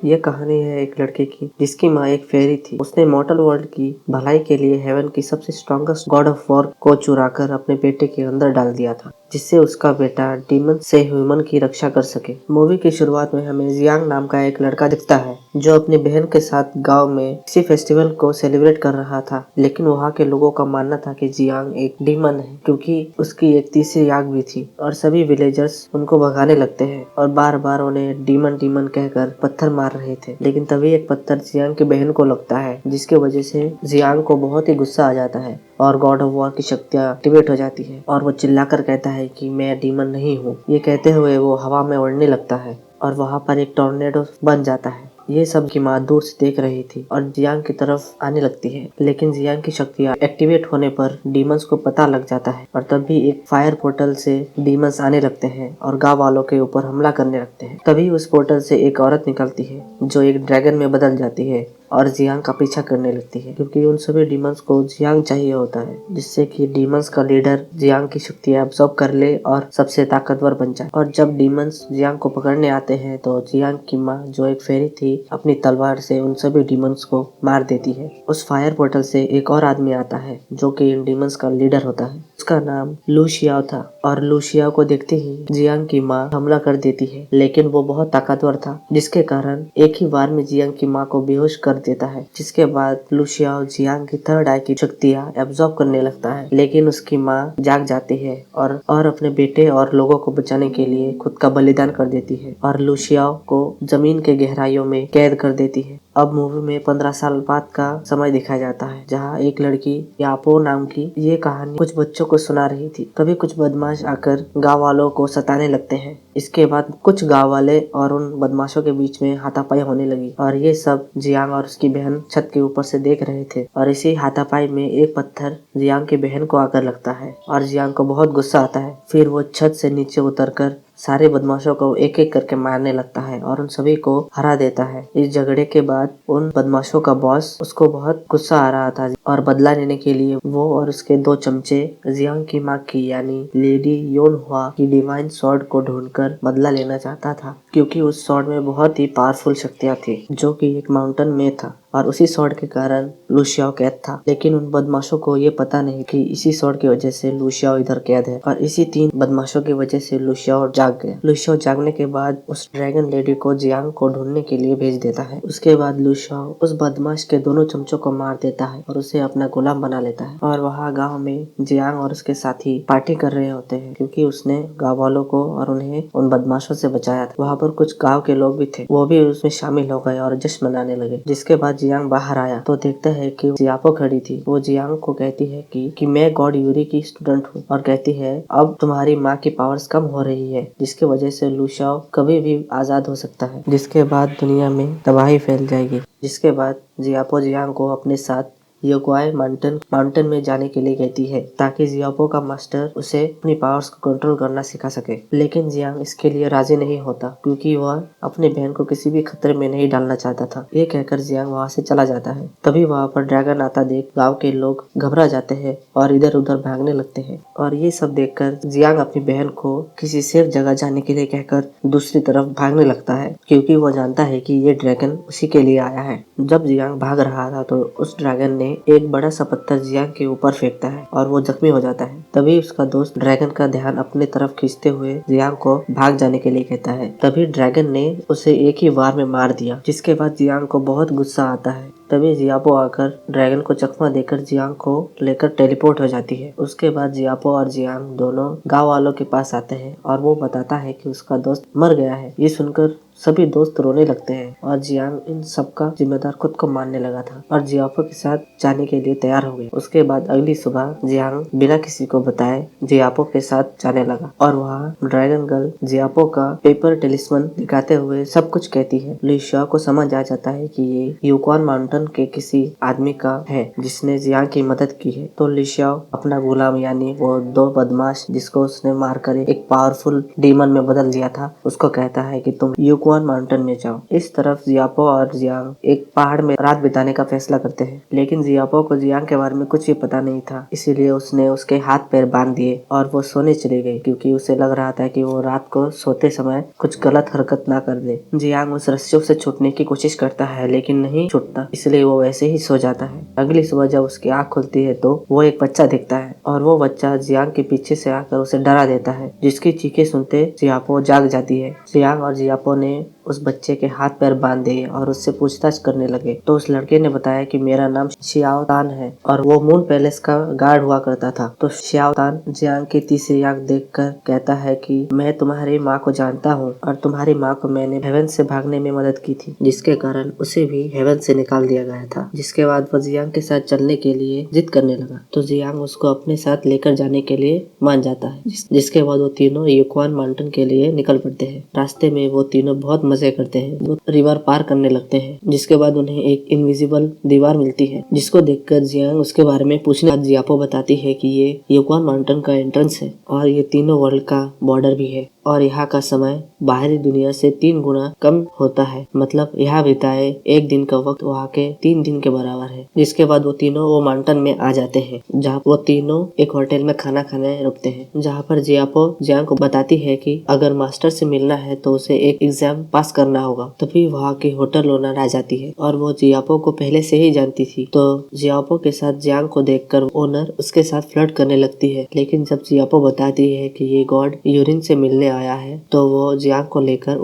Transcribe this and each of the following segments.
ये कहानी है एक लड़के की जिसकी माँ एक फेरी थी। उसने मॉर्टल वर्ल्ड की भलाई के लिए हेवन की सबसे स्ट्रॉन्गेस्ट गॉड ऑफ वॉर को चुराकर अपने बेटे के अंदर डाल दिया था, जिससे उसका बेटा डीमन से ह्यूमन की रक्षा कर सके। मूवी की शुरुआत में हमें जियांग नाम का एक लड़का दिखता है जो अपनी बहन के साथ गांव में किसी फेस्टिवल को सेलिब्रेट कर रहा था, लेकिन वहाँ के लोगों का मानना था कि जियांग एक डीमन है क्योंकि उसकी एक तीसरी आंख भी थी और सभी विलेजर्स उनको भगाने लगते हैं और बार बार उन्हें डीमन डीमन कहकर पत्थर मार रहे थे। लेकिन तभी एक पत्थर जियांग की बहन को लगता है, जिसकी वजह से जियांग को बहुत ही गुस्सा आ जाता है और गॉड ऑफ वॉर की शक्तियाँ एक्टिवेट हो जाती है और वो चिल्लाकर कहता है कि मैं डीमन नहीं हूँ। ये कहते हुए वो हवा में उड़ने लगता है और वहाँ पर एक टॉर्नेडो बन जाता है। ये सब की माँ दूर से देख रही थी और जियांग की तरफ आने लगती है, लेकिन जियांग की शक्तियाँ एक्टिवेट होने पर डीमंस को पता लग जाता है और तभी एक फायर पोर्टल से डीमंस आने लगते हैं और गांव वालों के ऊपर हमला करने लगते हैं। तभी उस पोर्टल से एक औरत निकलती है जो एक ड्रैगन में बदल जाती है और जियांग का पीछा करने लगती है, क्योंकि उन सभी डीमंस को जियांग चाहिए होता है, जिससे कि डीमंस का लीडर जियांग की शक्तियाँ अब्सॉर्ब कर ले और सबसे ताकतवर बन जाए। और जब डीमंस जियांग को पकड़ने आते हैं तो जियांग की माँ जो एक फेरी थी अपनी तलवार से उन सभी डीमंस को मार देती है। उस फायर पोर्टल से एक और आदमी आता है जो कि इन डीमंस का लीडर होता है। उसका नाम लू शियाओ था और लू शियाओ को देखते ही जियांग की माँ हमला कर देती है, लेकिन वो बहुत ताकतवर था जिसके कारण एक ही बार में जियांग की माँ को बेहोश कर देता है, जिसके बाद लू शियाओ जियांग की थर्ड आई की शक्तियाँ एब्जॉर्ब करने लगता है। लेकिन उसकी माँ जाग जाती है और अपने बेटे और लोगों को बचाने के लिए खुद का बलिदान कर देती है और लू शियाओ को जमीन के गहराइयों में कैद कर देती है। अब मूवी में 15 साल बाद का समय दिखाया जाता है, जहाँ एक लड़की यापो नाम की ये कहानी कुछ बच्चों को सुना रही थी। तभी कुछ बदमाश आकर गांव वालों को सताने लगते हैं। इसके बाद कुछ गांव वाले और उन बदमाशों के बीच में हाथापाई होने लगी और ये सब जियांग और उसकी बहन छत के ऊपर से देख रहे थे और इसी हाथापाई में एक पत्थर जियांग की बहन को आकर लगता है और जियांग को बहुत गुस्सा आता है। फिर वो छत से नीचे उतरकर सारे बदमाशों को एक एक करके मारने लगता है और उन सभी को हरा देता है। इस झगड़े के बाद उन बदमाशों का बॉस उसको बहुत गुस्सा आ रहा था और बदला लेने के लिए वो और उसके 2 चमचे जियांग की माँ की यानी लेडी योनहुआ की डिवाइन स्वॉर्ड को ढूंढकर बदला लेना चाहता था, क्योंकि उस स्वॉर्ड में बहुत ही पावरफुल शक्तियाँ थी जो कि एक माउंटेन में था और उसी स्वॉर्ड के कारण लू शियाओ कैद था। लेकिन उन बदमाशों को ये पता नहीं कि इसी स्वॉर्ड की वजह से लू शियाओ इधर कैद है और इसी 3 बदमाशों की वजह से लू शियाओ जाग गया। लू शियाओ जागने के बाद उस ड्रैगन लेडी को जियांग को ढूंढने के लिए भेज देता है। उसके बाद लू शियाओ उस बदमाश के दोनों चमचों को मार देता है और उसे अपना गुलाम बना लेता है और वहाँ गाँव में जियांग और उसके साथी पार्टी कर रहे होते हैं, क्योंकि उसने गाँव वालों को और उन्हें उन बदमाशों से बचाया था। वहाँ पर कुछ गाँव के लोग भी थे, वो भी उसमें शामिल हो गए और जश्न मनाने लगे। जिसके बाद जियांग बाहर आया तो देखता है कि जियापो खड़ी थी। वो जियांग को कहती है कि मैं गॉड यूरी की स्टूडेंट हूँ और कहती है अब तुम्हारी माँ की पावर्स कम हो रही है, जिसकी वजह से लू शियाओ कभी भी आजाद हो सकता है, जिसके बाद दुनिया में तबाही फैल जाएगी। जिसके बाद जियापो जियांग को अपने साथ योगवाई माउंटेन में जाने के लिए कहती है ताकि जियापो का मास्टर उसे अपनी पावर्स को कंट्रोल करना सिखा सके। लेकिन जियांग इसके लिए राजी नहीं होता क्योंकि वह अपनी बहन को किसी भी खतरे में नहीं डालना चाहता था। ये कहकर जियांग वहाँ से चला जाता है। तभी वहाँ पर ड्रैगन आता देख गाँव के लोग घबरा जाते हैं और इधर उधर भागने लगते हैं और ये सब देखकर जियांग अपनी बहन को किसी सेफ जगह जाने के लिए कहकर दूसरी तरफ भागने लगता है, क्योंकि वो जानता है कि ये ड्रैगन उसी के लिए आया है। जब जियांग भाग रहा था तो उस ड्रैगन ने एक बड़ा सा पत्थर जियांग के ऊपर फेंकता है और वो जख्मी हो जाता है। तभी उसका दोस्त ड्रैगन का ध्यान अपने तरफ खींचते हुए जियांग को भाग जाने के लिए कहता है। तभी ड्रैगन ने उसे एक ही वार में मार दिया, जिसके बाद जियांग को बहुत गुस्सा आता है। तभी जियापो आकर ड्रैगन को चकमा देकर जियांग को लेकर टेलीपोर्ट हो जाती है। उसके बाद जियापो और जियांग दोनों गांव वालों के पास आते हैं और वो बताता है कि उसका दोस्त मर गया है। ये सुनकर सभी दोस्त रोने लगते हैं और जियांग इन सब का जिम्मेदार खुद को मानने लगा था और जियापो के साथ जाने के लिए तैयार हो गए। उसके बाद अगली सुबह जियांग बिना किसी को बताए जियापो के साथ जाने लगा और वहाँ ड्रैगन गर्ल जियापो का पेपर टेलिस्मन दिखाते हुए सब कुछ कहती है। लू शियाओ को समझ आ जाता है कि ये यूक्वान माउंटेन के किसी आदमी का है जिसने जियांग की मदद की है। तो लू शियाओ अपना गुलाम यानी वो 2 बदमाश जिसको उसने मारकर एक पावरफुल डीमन में बदल दिया था उसको कहता है कि तुम यूक्वान युक्वान माउंटेन में जाओ। इस तरफ जियापो और जियांग एक पहाड़ में रात बिताने का फैसला करते हैं, लेकिन जियापो को जियांग के बारे में कुछ भी पता नहीं था, इसीलिए उसने उसके हाथ पैर बांध दिए और वो सोने चली गई, क्योंकि उसे लग रहा था कि वो रात को सोते समय कुछ गलत हरकत ना कर दे। जियांग उस रस्सियों से छूटने की कोशिश करता है, लेकिन नहीं छूटता, इसलिए वो वैसे ही सो जाता है। अगली सुबह जब उसकी आँख खुलती है तो वो एक बच्चा दिखता है और वो बच्चा जियांग के पीछे से आकर उसे डरा देता है, जिसकी चीखें सुनते जियापो जाग जाती है। जियांग और जियापो ने उस बच्चे के हाथ पैर बांध दिए और उससे पूछताछ करने लगे, तो उस लड़के ने बताया कि मेरा नाम शियाओ तान है और वो मून पैलेस का गार्ड हुआ करता था। तो शियाओ तान जियांग की तीसरी आंख देखकर कहता है कि मैं तुम्हारी माँ को जानता हूँ और तुम्हारी माँ को मैंने हेवन से भागने में मदद की थी, जिसके कारण उसे भी हेवन से निकाल दिया गया था। जिसके बाद वो जियांग के साथ चलने के लिए जिद करने लगा, तो जियांग उसको अपने साथ लेकर जाने के लिए मान जाता है। जिसके बाद वो तीनों युक्वान माउंटेन के लिए निकल पड़ते हैं। रास्ते में वो तीनों बहुत मजे करते हैं, वो रिवर पार करने लगते हैं। जिसके बाद उन्हें एक इनविजिबल दीवार मिलती है, जिसको देखकर जियांग उसके बारे में पूछने जियापो बताती है कि ये युक्वान माउंटेन का एंट्रेंस है और ये तीनों वर्ल्ड का बॉर्डर भी है और यहाँ का समय बाहरी दुनिया से 3 गुना कम होता है, मतलब यहाँ बिताए एक दिन का वक्त वहाँ के 3 दिन के बराबर है। जिसके बाद वो तीनों वो माउंटेन में आ जाते हैं, जहाँ वो तीनों एक होटल में खाना खाने रुकते हैं, जहाँ पर जियापो जियांग को बताती है कि अगर मास्टर से मिलना है तो उसे एक एग्जाम पास करना होगा। तभी वहाँ की होटल ओनर आ जाती है और वो जियापो को पहले से ही जानती थी, तो जियापो के साथ जियांग को देखकर ओनर उसके साथ फ्लर्ट करने लगती है। लेकिन जब जियापो बताती है कि ये गॉड यूरिन से मिलने आया है, तो वो जियांग को लेकर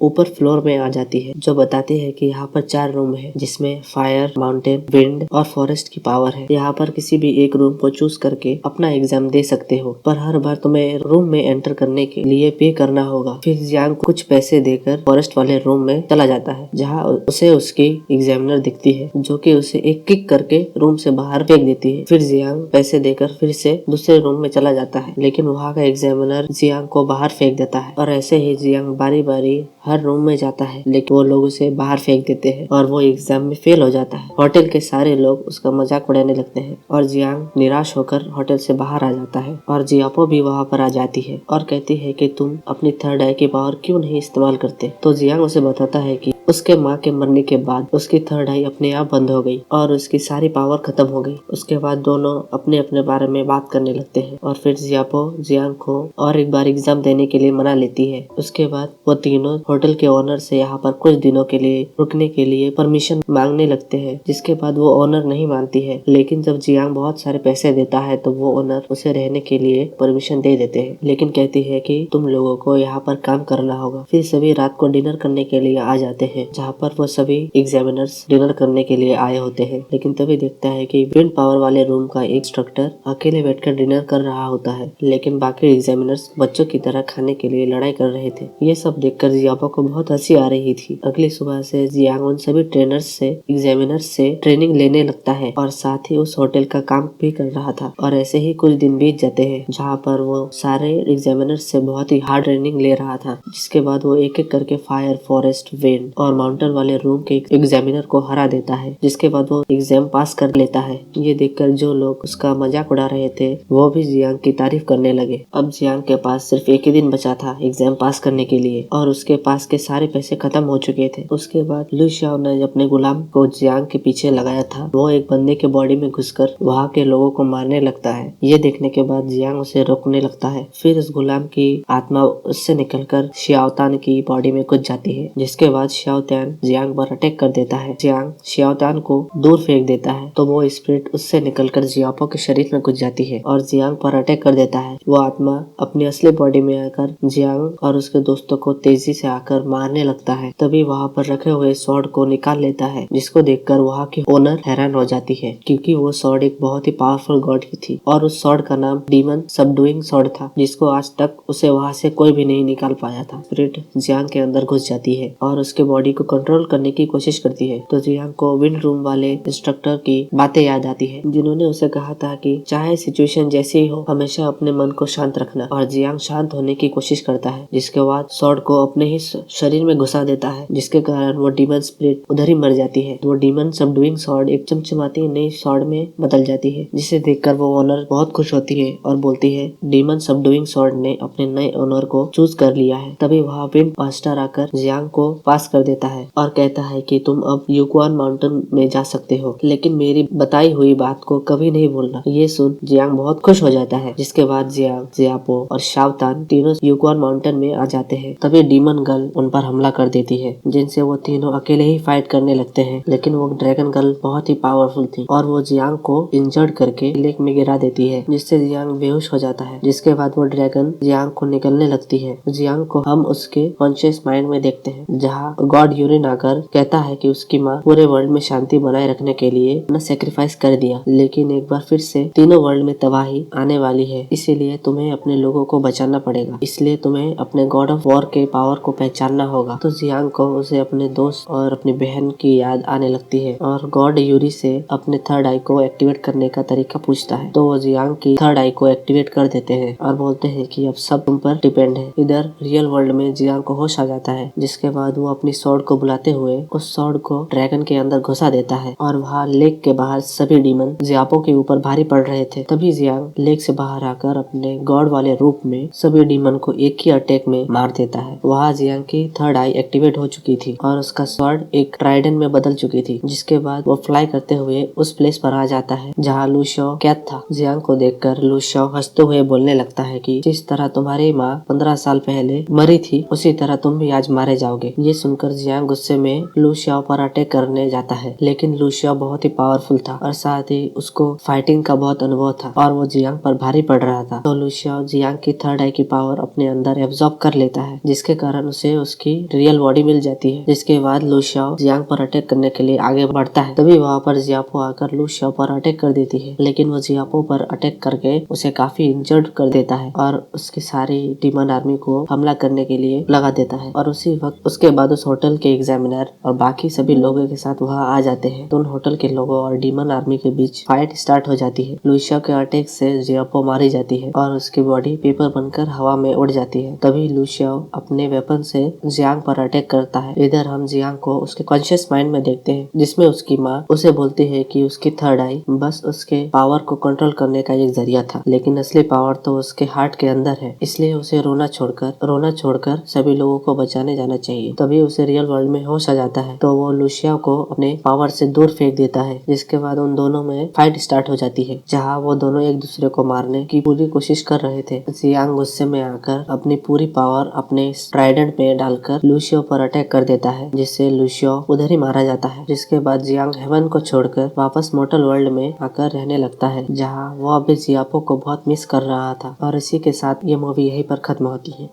ऊपर फ्लोर में आ जाती है, जो बताती है कि यहाँ पर 4 रूम है, जिसमें फायर, माउंटेन, विंड और फॉरेस्ट की पावर है। यहाँ पर किसी भी एक रूम को चूज करके अपना एग्जाम दे सकते हो, पर हर बार तुम्हें रूम में एंटर करने के लिए पे करना होगा। फिर जियांग को कुछ पैसे देकर फॉरेस्ट वाले रूम में चला जाता है, जहाँ उसे उसकी एग्जामिनर दिखती है, जो कि उसे एक किक करके रूम से बाहर फेंक देती है। फिर जियांग पैसे देकर फिर से दूसरे रूम में चला जाता है, लेकिन वहाँ का एग्जामिनर जियांग को बाहर फेंक देता है और ऐसे ही जियांग बारी बारी हर रूम में जाता है, लेकिन वो लोग उसे बाहर फेंक देते हैं और वो एग्जाम में फेल हो जाता है। होटल के सारे लोग उसका मजाक उड़ाने लगते हैं और जियांग निराश होकर होटल से बाहर आ जाता है और जियापो भी वहाँ पर आ जाती है और कहती है कि तुम अपनी थर्ड आई की पावर क्यों नहीं इस्तेमाल करते। तो जियांग उसे बताता है कि उसके माँ के मरने के बाद उसकी थर्ड आई अपने आप बंद हो गई और उसकी सारी पावर खत्म हो गई। उसके बाद दोनों अपने अपने बारे में बात करने लगते हैं और फिर जियापो जियांग को और एक बार एग्जाम देने के लिए मना लेती है। उसके बाद वो तीनों होटल के ओनर से यहाँ पर कुछ दिनों के लिए रुकने के लिए परमिशन मांगने लगते हैं, जिसके बाद वो ओनर नहीं मानती है। लेकिन जब जियांग बहुत सारे पैसे देता है तो वो ओनर उसे रहने के लिए परमिशन दे देते हैं, लेकिन कहती है कि तुम लोगों को यहाँ पर काम करना होगा। फिर सभी रात को डिनर करने के लिए आ जाते हैं, जहाँ पर वो सभी एग्जामिनर्स डिनर करने के लिए आए होते हैं। लेकिन तभी देखता है कि विंड पावर वाले रूम का एक इंस्ट्रक्टर अकेले बैठकर डिनर कर रहा होता है, लेकिन बाकी एग्जामिनर्स बच्चों की तरह खाने के लिए लड़ाई कर रहे थे। ये सब देखकर जियापो को बहुत हंसी आ रही थी। अगली सुबह से जियांग उन सभी ट्रेनर्स से एग्जामिनर्स से ट्रेनिंग लेने लगता है और साथ ही उस होटल का काम भी कर रहा था। और ऐसे ही कुछ दिन बीत जाते हैं, जहाँ पर वो सारे एग्जामिनर्स से बहुत ही हार्ड ट्रेनिंग ले रहा था। जिसके बाद वो एक एक करके फायर, फॉरेस्ट, विंड और माउंटेन वाले रूम के एग्जामिनर को हरा देता है। जिसके बाद वो एग्जाम पास कर लेता है। ये देखकर जो लोग उसका मजाक उड़ा रहे थे वो भी जियांग की तारीफ करने लगे। अब जियांग के पास सिर्फ एक ही दिन बचा था एग्जाम पास करने के लिए और उसके पास के सारे पैसे खत्म हो चुके थे। उसके बाद लू शाओ ने अपने गुलाम को जियांग के पीछे लगाया था। वो एक बंदे के बॉडी में घुसकर वहाँ के लोगों को मारने लगता है। ये देखने के बाद जियांग उसे रोकने लगता है। फिर उस गुलाम की आत्मा उससे निकलकर शियाओतान की बॉडी में घुस जाती है। जिसके बाद शियाओतान जियांग पर अटैक कर देता है। जियांग शियाओतान को दूर फेंक देता है तो वो स्पिरिट उससे निकलकर जियापो के शरीर में घुस जाती है और जियांग पर अटैक कर देता है। वो आत्मा अपनी असली बॉडी में आकर जियांग और उसके दोस्तों को तेजी से आकर मारने लगता है। तभी वहाँ पर रखे हुए स्वॉर्ड को निकाल लेता है, जिसको देखकर वहाँ की ओनर हैरान हो जाती है, क्योंकि वो स्वॉर्ड एक बहुत ही पावरफुल गॉड की थी और उस स्वॉर्ड का नाम डीमन सबडुइंग स्वॉर्ड था, जिसको आज तक उसे वहाँ से कोई भी नहीं निकाल पाया था। स्पिरिट जियांग के अंदर घुस जाती है और उसके बॉडी बॉडी को कंट्रोल करने की कोशिश करती है तो जियांग को विंड रूम वाले इंस्ट्रक्टर की बातें याद आती है, जिन्होंने उसे कहा था कि चाहे सिचुएशन जैसी ही हो, हमेशा अपने मन को शांत रखना। और जियांग शांत होने की कोशिश करता है, जिसके बाद स्वॉर्ड को अपने ही शरीर में घुसा देता है, जिसके कारण वो डीमन स्पिरिट उधर ही मर जाती है। वो डीमन सबडुइंग स्वॉर्ड एक चमचमाती नई स्वॉर्ड में बदल जाती है, जिसे देखकर वो ओनर बहुत खुश होती है और बोलती है डीमन सबडुइंग स्वॉर्ड ने अपने नए ओनर को चूज कर लिया है। तभी वहाँ विंड मास्टर आकर जियांग को पास कर देता है और कहता है कि तुम अब यूक्वान माउंटेन में जा सकते हो, लेकिन मेरी बताई हुई बात को कभी नहीं भूलना। ये सुन जियांग बहुत खुश हो जाता है, जिसके बाद जियांग, जियापो और शावतान तीनों यूक्वान माउंटेन में आ जाते हैं। तभी डीमन गर्ल उन पर हमला कर देती है, जिनसे वो तीनों अकेले ही फाइट करने लगते हैं। लेकिन वो ड्रैगन गर्ल बहुत ही पावरफुल थी और वो जियांग को इंजर्ड करके लेक में गिरा देती है, जिससे जियांग बेहोश हो जाता है। जिसके बाद वो ड्रैगन जियांग को निकलने लगती है। जियांग को हम उसके कॉन्शियस माइंड में देखते हैं, जहाँ गॉड यूरिन आकर कहता है कि उसकी माँ पूरे वर्ल्ड में शांति बनाए रखने के लिए अपना सेक्रीफाइस कर दिया, लेकिन एक बार फिर से तीनों वर्ल्ड में तबाही आने वाली है, इसीलिए तुम्हें अपने लोगों को बचाना पड़ेगा। इसलिए तुम्हें अपने गॉड ऑफ वॉर के पावर को पहचानना होगा। तो जियांग को उसे अपने दोस्त और अपनी बहन की याद आने लगती है और गॉड यूरी से अपने थर्ड आई को एक्टिवेट करने का तरीका पूछता है। तो वो जियांग की थर्ड आई को एक्टिवेट कर देते हैं और बोलते हैं कि अब सब तुम पर डिपेंड है। इधर रियल वर्ल्ड में जियांग को होश आ जाता है, जिसके बाद वो अपनी स्वॉर्ड को बुलाते हुए उस स्वॉर्ड को ड्रैगन के अंदर घुसा देता है और वहाँ लेक के बाहर सभी डीमन जियापो के ऊपर भारी पड़ रहे थे। तभी जियांग लेक से बाहर आकर अपने गॉड वाले रूप में सभी डीमन को एक ही अटैक में मार देता है। वहाँ जियांग की थर्ड आई एक्टिवेट हो चुकी थी और उसका स्वॉर्ड एक ट्राइडेंट में बदल चुकी थी, जिसके बाद वो फ्लाई करते हुए उस प्लेस पर आ जाता है जहाँ लू शाओ कैद था। जियांग को देखकर लू शाओ हंसते हुए बोलने लगता है कि जिस तरह तुम्हारी माँ 15 साल पहले मरी थी, उसी तरह तुम भी आज मारे जाओगे। ये सुनकर जियांग गुस्से में लू शाओ पर अटैक करने जाता है, लेकिन लू शाओ बहुत ही पावरफुल था और साथ ही उसको फाइटिंग का बहुत अनुभव था और वो जियांग पर भारी पड़ रहा था। तो लू शाओ जियांग की थर्ड आई की पावर अपने अंदर एब्जॉर्ब कर लेता है, जिसके कारण उसे उसकी रियल बॉडी मिल जाती है। जिसके बाद लू शाओ जियांग पर अटैक करने के लिए आगे बढ़ता है। तभी वहाँ पर जियापो आकर लू शाओ पर अटैक कर देती है, लेकिन वो जियापो पर अटैक करके उसे काफी इंजर्ड कर देता है और उसकी सारी डीमन आर्मी को हमला करने के लिए लगा देता है। और उसी वक्त उसके बाद उस होटल के एग्जामिनर और बाकी सभी लोगों के साथ वहाँ आ जाते हैं। तो उन होटल के लोगों और डीमन आर्मी के बीच फाइट स्टार्ट हो जाती है। लू शाओ के अटैक से जियापो मारी जाती है और उसकी बॉडी पेपर बनकर हवा में उड़ जाती है। तभी लू शाओ अपने वेपन से जियांग पर अटैक करता है। इधर हम जियांग को उसके कॉन्शियस माइंड में देखते हैं, जिसमें उसकी माँ उसे बोलती है कि उसकी थर्ड आई बस उसके पावर को कंट्रोल करने का एक जरिया था, लेकिन असली पावर तो उसके हार्ट के अंदर है, इसलिए उसे रोना छोड़कर सभी लोगों को बचाने जाना चाहिए। तभी उसे रियल वर्ल्ड में होश आ जाता है, तो वो लू शाओ को अपने पावर से दूर फेंक देता है, जिसके बाद उन दोनों में फाइट स्टार्ट हो जाती है, जहाँ वो दोनों एक दूसरे को मारने की पूरी कोशिश कर रहे थे। जियांग गुस्से में आकर अपनी पूरी पावर अपने ट्राइडेंट में डालकर लू शाओ पर अटैक कर देता है, जिससे लू शाओ उधर ही मारा जाता है। जिसके बाद जियांग हेवन को छोड़कर वापस मोर्टल वर्ल्ड में आकर रहने लगता है, जहाँ वो अभी जियापो को बहुत मिस कर रहा था। और इसी के साथ ये मूवी यहीं पर खत्म होती है।